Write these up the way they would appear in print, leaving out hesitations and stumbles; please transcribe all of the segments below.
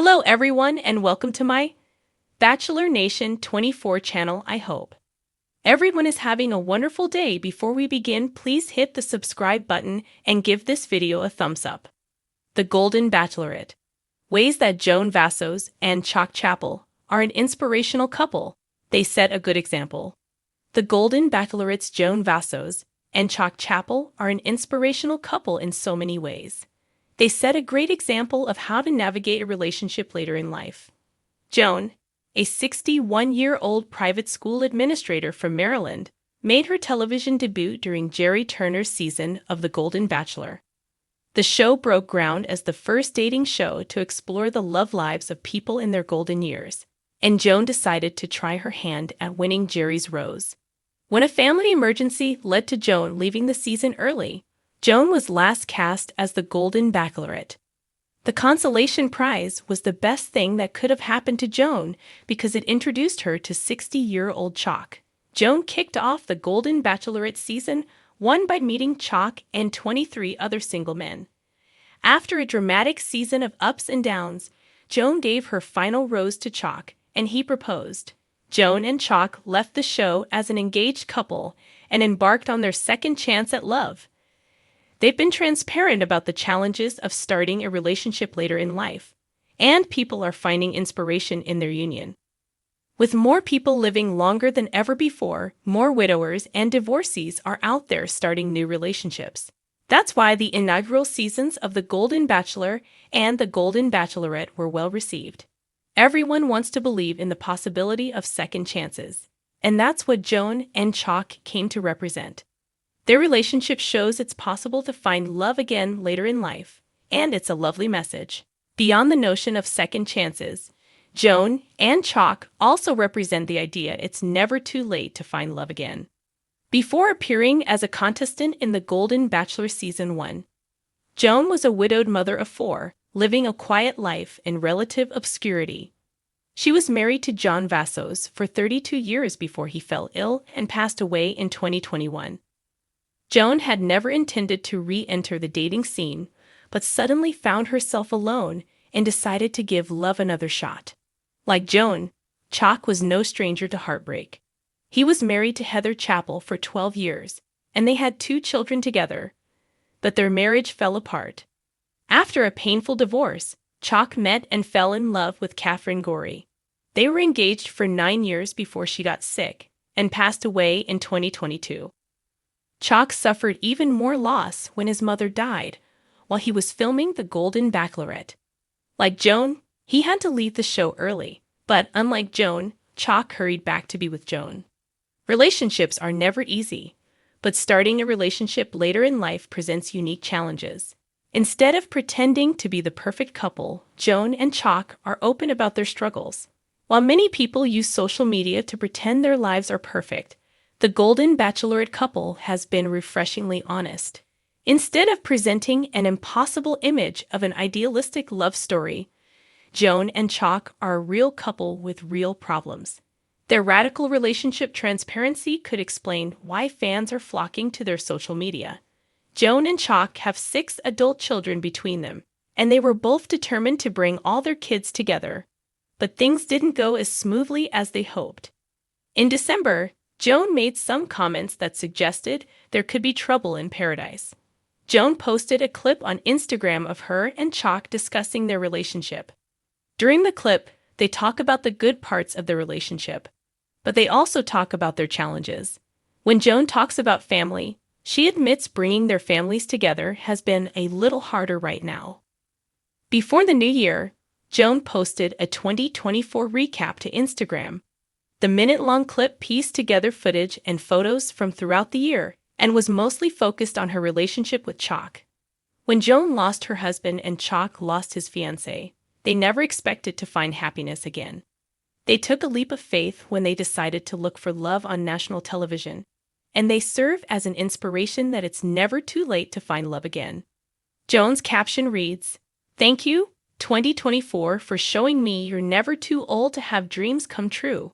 Hello everyone and welcome to my Bachelor Nation 24 channel. I hope everyone is having a wonderful day. Before we begin, please hit the subscribe button and give this video a thumbs up. The Golden Bachelorette. Ways that Joan Vassos and Chock Chapple are an inspirational couple. They set a good example. The Golden Bachelorette's Joan Vassos and Chock Chapple are an inspirational couple in so many ways. They set a great example of how to navigate a relationship later in life. Joan, a 61-year-old private school administrator from Maryland, made her television debut during Jerry Turner's season of The Golden Bachelor. The show broke ground as the first dating show to explore the love lives of people in their golden years, and Joan decided to try her hand at winning Jerry's rose. When a family emergency led to Joan leaving the season early, Joan was last cast as the Golden Bachelorette. The consolation prize was the best thing that could have happened to Joan because it introduced her to 60-year-old Chock. Joan kicked off the Golden Bachelorette season 1 by meeting Chock and 23 other single men. After a dramatic season of ups and downs, Joan gave her final rose to Chock, and he proposed. Joan and Chock left the show as an engaged couple and embarked on their second chance at love. They've been transparent about the challenges of starting a relationship later in life, and people are finding inspiration in their union. With more people living longer than ever before, more widowers and divorcees are out there starting new relationships. That's why the inaugural seasons of The Golden Bachelor and The Golden Bachelorette were well received. Everyone wants to believe in the possibility of second chances, and that's what Joan and Chock came to represent. Their relationship shows it's possible to find love again later in life, and it's a lovely message. Beyond the notion of second chances, Joan and Chock also represent the idea it's never too late to find love again. Before appearing as a contestant in The Golden Bachelor Season 1, Joan was a widowed mother of 4, living a quiet life in relative obscurity. She was married to Joan Vassos for 32 years before he fell ill and passed away in 2021. Joan had never intended to re-enter the dating scene, but suddenly found herself alone and decided to give love another shot. Like Joan, Chock was no stranger to heartbreak. He was married to Heather Chapple for 12 years, and they had 2 children together, but their marriage fell apart. After a painful divorce, Chock met and fell in love with Catherine Gorey. They were engaged for 9 years before she got sick and passed away in 2022. Chock suffered even more loss when his mother died while he was filming The Golden Bachelorette. Like Joan, he had to leave the show early, but unlike Joan, Chock hurried back to be with Joan. Relationships are never easy, but starting a relationship later in life presents unique challenges. Instead of pretending to be the perfect couple, Joan and Chock are open about their struggles. While many people use social media to pretend their lives are perfect, the Golden Bachelorette couple has been refreshingly honest. Instead of presenting an impossible image of an idealistic love story, Joan and Chock are a real couple with real problems. Their radical relationship transparency could explain why fans are flocking to their social media. Joan and Chock have 6 adult children between them, and they were both determined to bring all their kids together. But things didn't go as smoothly as they hoped. In December, Joan made some comments that suggested there could be trouble in paradise. Joan posted a clip on Instagram of her and Chock discussing their relationship. During the clip, they talk about the good parts of their relationship, but they also talk about their challenges. When Joan talks about family, she admits bringing their families together has been a little harder right now. Before the new year, Joan posted a 2024 recap to Instagram. The minute-long clip pieced together footage and photos from throughout the year and was mostly focused on her relationship with Chock. When Joan lost her husband and Chock lost his fiancée, they never expected to find happiness again. They took a leap of faith when they decided to look for love on national television, and they serve as an inspiration that it's never too late to find love again. Joan's caption reads, "Thank you, 2024, for showing me you're never too old to have dreams come true."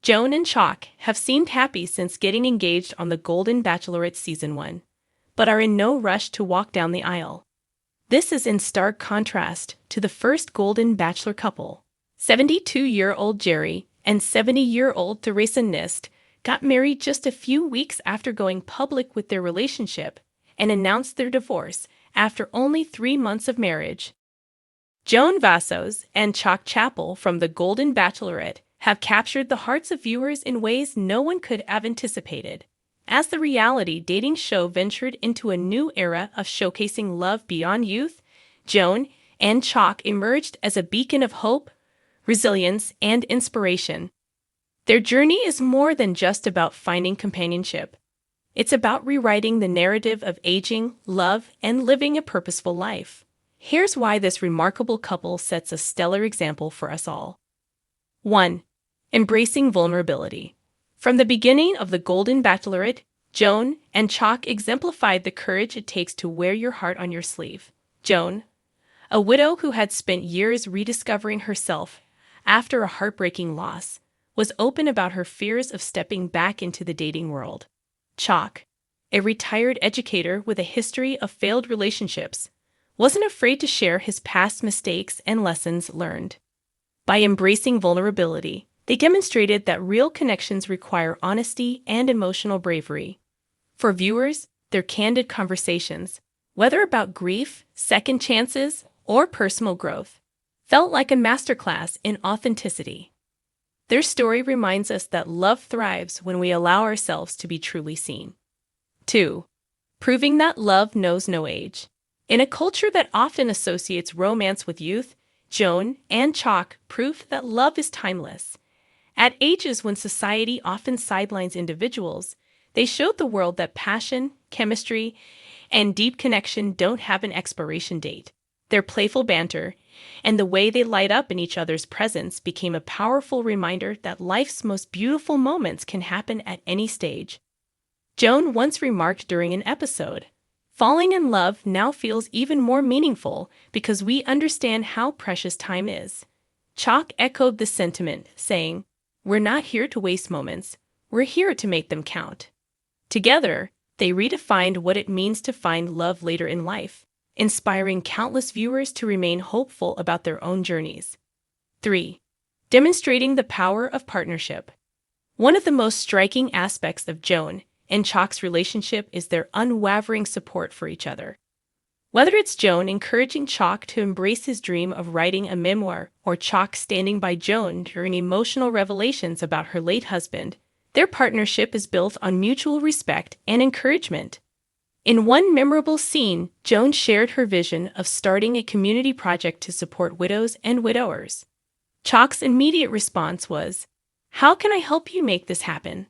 Joan and Chock have seemed happy since getting engaged on The Golden Bachelorette Season 1, but are in no rush to walk down the aisle. This is in stark contrast to the first Golden Bachelor couple. 72-year-old Jerry and 70-year-old Theresa Nist got married just a few weeks after going public with their relationship and announced their divorce after only 3 months of marriage. Joan Vassos and Chock Chapple from the Golden Bachelorette have captured the hearts of viewers in ways no one could have anticipated. As the reality dating show ventured into a new era of showcasing love beyond youth, Joan and Chock emerged as a beacon of hope, resilience, and inspiration. Their journey is more than just about finding companionship. It's about rewriting the narrative of aging, love, and living a purposeful life. Here's why this remarkable couple sets a stellar example for us all. 1. Embracing vulnerability. From the beginning of the Golden Bachelorette, Joan and Chock exemplified the courage it takes to wear your heart on your sleeve. Joan, a widow who had spent years rediscovering herself after a heartbreaking loss, was open about her fears of stepping back into the dating world. Chock, a retired educator with a history of failed relationships, wasn't afraid to share his past mistakes and lessons learned. By embracing vulnerability, they demonstrated that real connections require honesty and emotional bravery. For viewers, their candid conversations, whether about grief, second chances, or personal growth, felt like a masterclass in authenticity. Their story reminds us that love thrives when we allow ourselves to be truly seen. 2. Proving that love knows no age. In a culture that often associates romance with youth, Joan and Chock proved that love is timeless. At ages when society often sidelines individuals, they showed the world that passion, chemistry, and deep connection don't have an expiration date. Their playful banter and the way they light up in each other's presence became a powerful reminder that life's most beautiful moments can happen at any stage. Joan once remarked during an episode, "Falling in love now feels even more meaningful because we understand how precious time is." Chock echoed this sentiment, saying, "We're not here to waste moments, we're here to make them count." Together, they redefined what it means to find love later in life, inspiring countless viewers to remain hopeful about their own journeys. 3. Demonstrating the power of partnership. One of the most striking aspects of Joan and Chock's relationship is their unwavering support for each other. Whether it's Joan encouraging Chock to embrace his dream of writing a memoir or Chock standing by Joan during emotional revelations about her late husband, their partnership is built on mutual respect and encouragement. In one memorable scene, Joan shared her vision of starting a community project to support widows and widowers. Chock's immediate response was, "How can I help you make this happen?"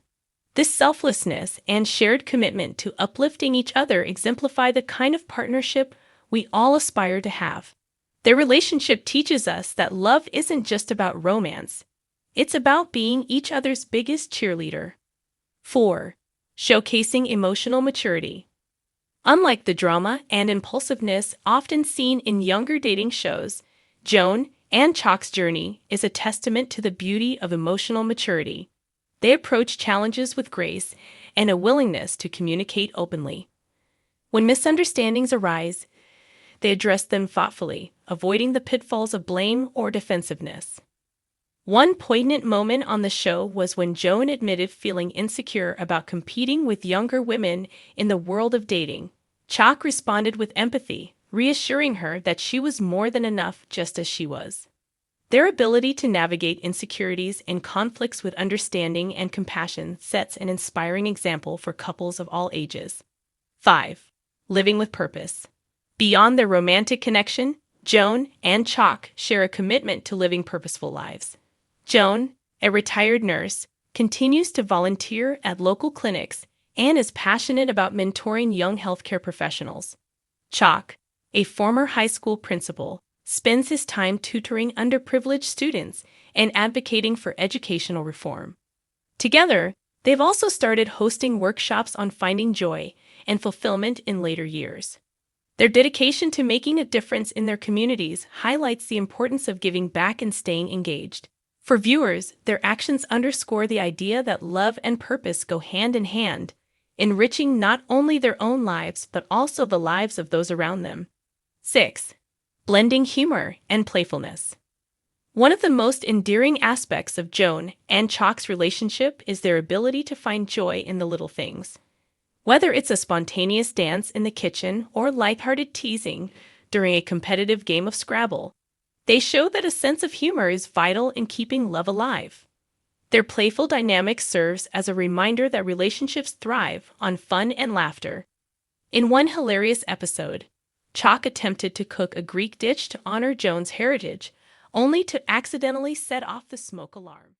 This selflessness and shared commitment to uplifting each other exemplify the kind of partnership we all aspire to have. Their relationship teaches us that love isn't just about romance. It's about being each other's biggest cheerleader. 4. Showcasing emotional maturity. Unlike the drama and impulsiveness often seen in younger dating shows, Joan and Chock's journey is a testament to the beauty of emotional maturity. They approach challenges with grace and a willingness to communicate openly. When misunderstandings arise, they address them thoughtfully, avoiding the pitfalls of blame or defensiveness. One poignant moment on the show was when Joan admitted feeling insecure about competing with younger women in the world of dating. Chock responded with empathy, reassuring her that she was more than enough just as she was. Their ability to navigate insecurities and conflicts with understanding and compassion sets an inspiring example for couples of all ages. 5. Living with purpose. Beyond their romantic connection, Joan and Chock share a commitment to living purposeful lives. Joan, a retired nurse, continues to volunteer at local clinics and is passionate about mentoring young healthcare professionals. Chock, a former high school principal, spends his time tutoring underprivileged students and advocating for educational reform. Together, they've also started hosting workshops on finding joy and fulfillment in later years. Their dedication to making a difference in their communities highlights the importance of giving back and staying engaged. For viewers, their actions underscore the idea that love and purpose go hand in hand, enriching not only their own lives but also the lives of those around them. 6. Blending humor and playfulness. One of the most endearing aspects of Joan and Chock's relationship is their ability to find joy in the little things. Whether it's a spontaneous dance in the kitchen or lighthearted teasing during a competitive game of Scrabble, they show that a sense of humor is vital in keeping love alive. Their playful dynamic serves as a reminder that relationships thrive on fun and laughter. In one hilarious episode, Chock attempted to cook a Greek dish to honor Joan's heritage, only to accidentally set off the smoke alarm.